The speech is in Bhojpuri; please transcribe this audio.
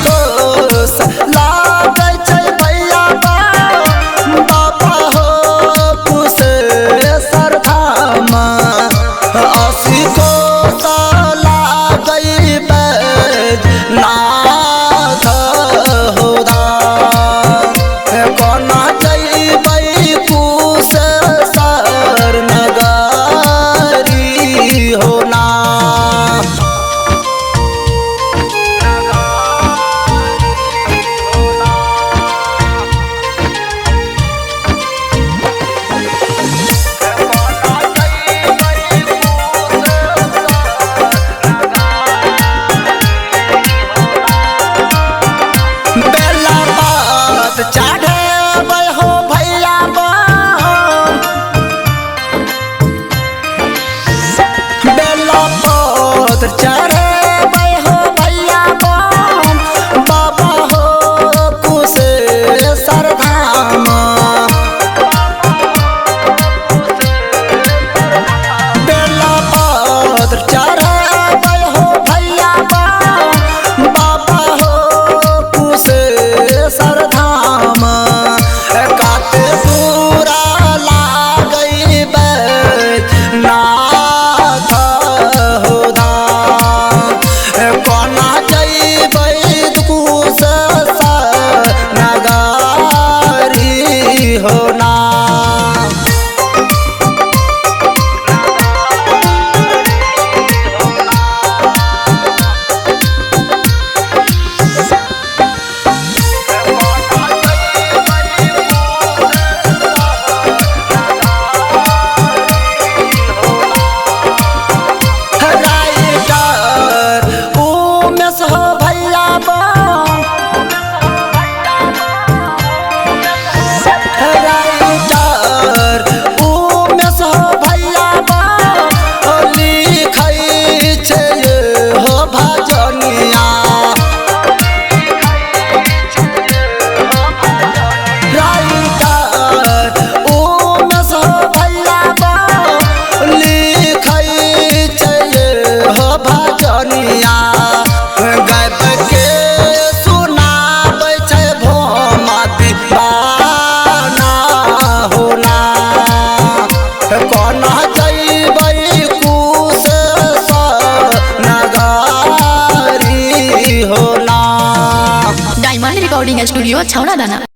को लागे छै भैया बाबा हो कुशेश्वर धाम 80 को लागे बैजनाथ हो धाम कोना जइबै कुशेश्वर नगरी हो ना। चढ़े हो भैया बेला पत्र चढ़े हो भैया बाबा हो कुशेश्वर धाम बेला पत्र चढ़े हो भैया बाबा हो कुशेश्वर धाम काते पूरा लागई बैजनाथ हो धाम कोना जइबै कुशेश्वर नगरी हो ना। कोना जइबै कुशेश्वर नगरी हो ना। डायमंड रिकॉर्डिंग स्टूडियो छौड़ा दाना।